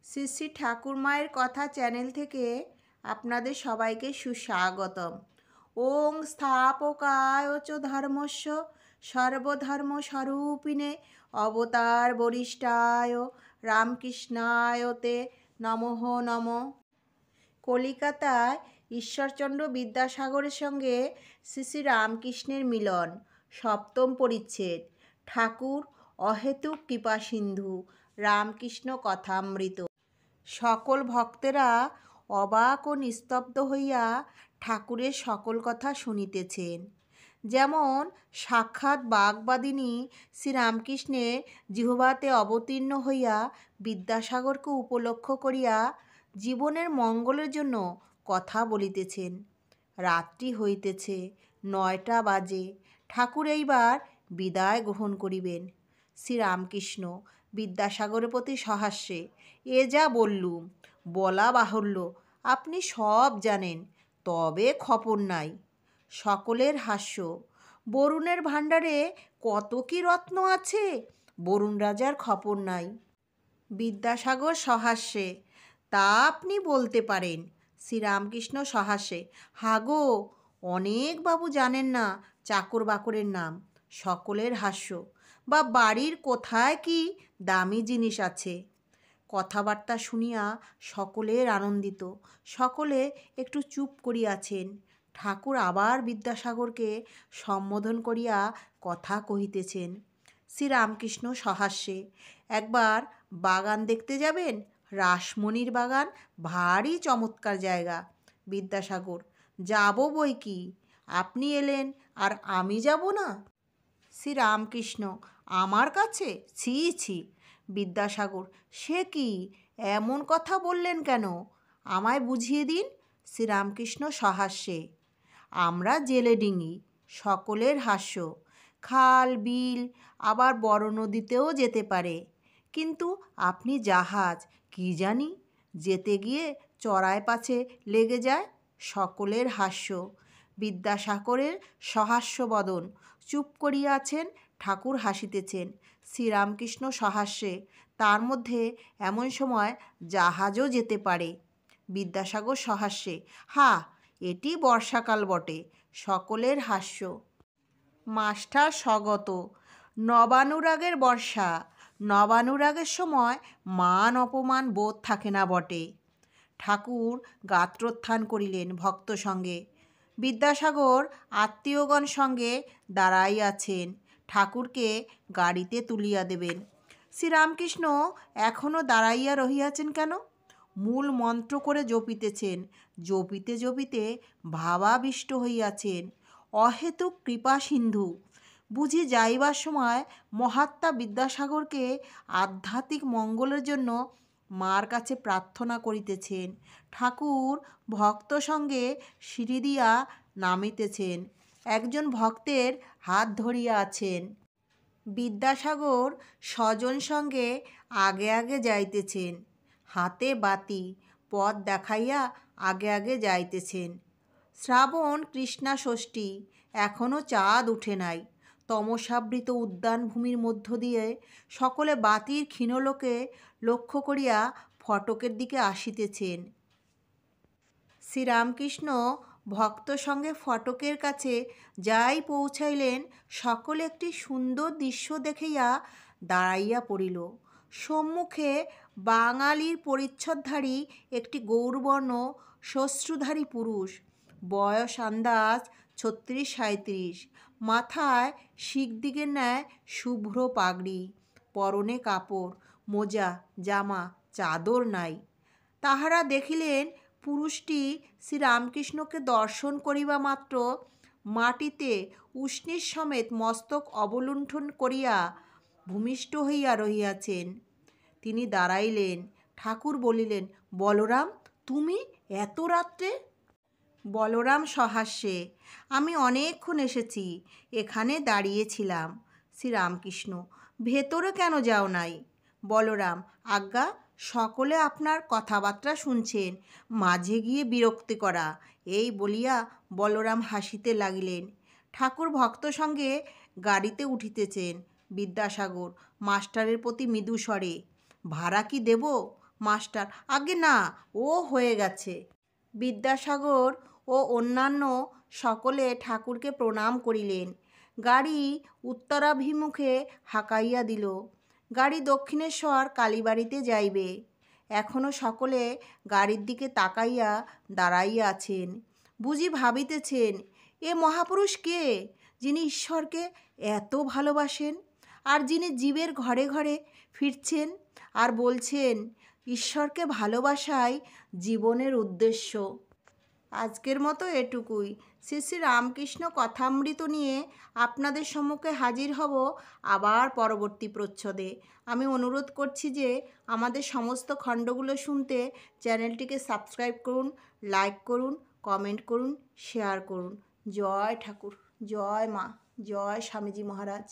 শ্রী শ্রী ঠাকুরমায়ের কথা চ্যানেল থেকে আপনাদের সবাইকে সুস্বাগতম। ওং স্থাপকায় চ ধর্মস্য সর্বধর্ম স্বরূপিণে অবতার বরিষ্ঠায় রামকৃষ্ণায় তে নমঃ নম। কলিকাতায় ঈশ্বরচন্দ্র বিদ্যাসাগরের সঙ্গে শ্রী শ্রী রামকৃষ্ণের মিলন। সপ্তম পরিচ্ছেদ। ঠাকুর অহেতুক কৃপাসিন্ধু। রামকৃষ্ণ কথামৃত। সকল ভক্তেরা অবাক ও নিস্তব্ধ হইয়া ঠাকুরের সকল কথা শুনিতেছেন। যেমন সাক্ষাৎ বাগবাদিনী শ্রীরামকৃষ্ণের জিহ্বাতে অবতীর্ণ হইয়া বিদ্যাসাগরকে উপলক্ষ করিয়া জীবনের মঙ্গলের জন্য কথা বলিতেছেন। রাত্রি হইতেছে, 9টা বাজে। ঠাকুর এইবার বিদায় গ্রহণ করিবেন। শ্রীরামকৃষ্ণ বিদ্যাসাগরের প্রতি সহাস্যে, এ যা বললুম, বলা বাহুল্য, আপনি সব জানেন, তবে খবর নাই। সকলের হাস্য। বরুণের ভাণ্ডারে কত কি রত্ন আছে, বরুণ রাজার খবর নাই। বিদ্যাসাগর সহাস্যে, তা আপনি বলতে পারেন। শ্রীরামকৃষ্ণ সহাস্যে, হাগো, অনেক বাবু জানেন না চাকর বাকরের নাম। সকলের হাস্য। বা বাড়ির কোথায় কি দামি জিনিস আছে। কথাবার্তা শুনিয়া সকলের আনন্দিত। সকলে একটু চুপ করিয়াছেন। ঠাকুর আবার বিদ্যাসাগরকে সম্বোধন করিয়া কথা কহিতেছেন। শ্রীরামকৃষ্ণ সহাস্যে, একবার বাগান দেখতে যাবেন? রাসমণির বাগান ভারী চমৎকার জায়গা। বিদ্যাসাগর, যাব বই কি, আপনি এলেন আর আমি যাব না? শ্রীরামকৃষ্ণ, আমার কাছে? ছি ছি। বিদ্যাসাগর, সে কি, এমন কথা বললেন কেন, আমায় বুঝিয়ে দিন। শ্রীরামকৃষ্ণ সহাস্যে, আমরা জেলে ডিঙি। সকলের হাস্য। খাল বিল আবার বড় নদীতেও যেতে পারে, কিন্তু আপনি জাহাজ, কি জানি, যেতে গিয়ে চড়ায় পাছে লেগে যায়। সকলের হাস্য। বিদ্যাসাগরের সহাস্য বদন। চুপ করিয়া আছেন, ঠাকুর হাসিতেছেন। শ্রীরামকৃষ্ণ সহাস্যে, তার মধ্যে এমন সময় জাহাজও যেতে পারে। বিদ্যাসাগর সহাস্যে, হা, এটি বর্ষাকাল বটে। সকলের হাস্য। মাস্টার স্বগত। নবানুরাগের বর্ষা। নবানুরাগের সময় মান অপমান বোধ থাকে না বটে। ঠাকুর গাত্রোত্থান করিলেন ভক্ত সঙ্গে। বিদ্যাসাগর আত্মীয়গণ সঙ্গে দাঁড়াইয়াছেন, ঠাকুরকে গাড়িতে তুলিয়া দেবেন। শ্রীরামকৃষ্ণ এখনও দাঁড়াইয়া রহিয়াছেন কেন? মূল মন্ত্র করে জপিতেছেন। জপিতে জপিতে ভাবাবিষ্ট হইয়াছেন। অহেতুক কৃপা সিন্ধু। বুঝি যাইবার সময় মহাত্মা বিদ্যাসাগরকে আধ্যাত্মিক মঙ্গলের জন্য মার কাছে প্রার্থনা করিতেছেন। ঠাকুর ভক্ত সঙ্গে সিঁড়ি দিয়া নামিতেছেন। একজন ভক্তের হাত ধরিয়া আছেন। বিদ্যাসাগর স্বজন সঙ্গে আগে আগে যাইতেছেন। হাতে বাতি, পথ দেখাইয়া আগে আগে যাইতেছেন। শ্রাবণ কৃষ্ণা ষষ্ঠী, এখনও চাঁদ উঠে নাই। তমসাবৃত উদ্যানভূমির মধ্য দিয়ে সকলে বাতির ক্ষীণলোকে লক্ষ্য করিয়া ফটকের দিকে আসিতেছেন। শ্রীরামকৃষ্ণ ভক্ত সঙ্গে ফটকের কাছে যাই পৌঁছাইলেন, সকলে একটি সুন্দর দৃশ্য দেখিয়া দাঁড়াইয়া পড়িল। সম্মুখে বাঙালির পরিচ্ছদধারী একটি গৌরবর্ণ শ্বশ্রুধারী পুরুষ, বয়স আন্দাজ 36-37, মাথায় শিখদিগের ন্যায় শুভ্র পাগড়ি, পরনে কাপড়, মোজা, জামা, চাদর নাই। তাহারা দেখিলেন পুরুষটি শ্রীরামকৃষ্ণকে দর্শন করিবা মাত্র মাটিতে উষ্ণীর সমেত মস্তক অবলুণ্ঠন করিয়া ভূমিষ্ঠ হইয়া রহিয়াছেন। তিনি দাঁড়াইলেন। ঠাকুর বলিলেন, বলরাম, তুমি এত রাত্রে? বলরাম সহাস্যে, আমি অনেকক্ষণ এসেছি, এখানে দাঁড়িয়েছিলাম। শ্রীরামকৃষ্ণ, ভেতরে কেন যাও নাই? বলরাম, আজ্ঞা, সকলে আপনার কথাবার্তা শুনছেন, মাঝে গিয়ে বিরক্তি করা। এই বলিয়া বলরাম হাসিতে লাগিলেন। ঠাকুর ভক্ত সঙ্গে গাড়িতে উঠিতেছেন। বিদ্যাসাগর মাস্টারের প্রতি মৃদু স্বরে, ভাড়া কি দেব? মাস্টার, আগে না, ও হয়ে গেছে। বিদ্যাসাগর ও অন্যান্য সকলে ঠাকুরকে প্রণাম করিলেন। গাড়ি উত্তরাভিমুখে হাঁকাইয়া দিল। গাড়ি দক্ষিণেশ্বর কালীবাড়িতে যাইবে। এখনও সকলে গাড়ির দিকে তাকাইয়া দাঁড়াইয়া আছেন। বুঝি ভাবিতেছেন, এ মহাপুরুষ কে, যিনি ঈশ্বরকে এত ভালোবাসেন, আর যিনি জীবের ঘরে ঘরে ফিরছেন আর বলছেন ঈশ্বরকে ভালোবাসাই জীবনের উদ্দেশ্য। আজকের মতো এটুকুই। শ্রী শ্রী রামকৃষ্ণ কথামৃত নিয়ে আপনাদের সম্মুখে হাজির হব আবার পরবর্তী প্রচ্ছদে। আমি অনুরোধ করছি যে আমাদের সমস্ত খণ্ডগুলো শুনতে চ্যানেলটিকে সাবস্ক্রাইব করুন, লাইক করুন, কমেন্ট করুন, শেয়ার করুন। জয় ঠাকুর, জয় মা, জয় স্বামীজি মহারাজ।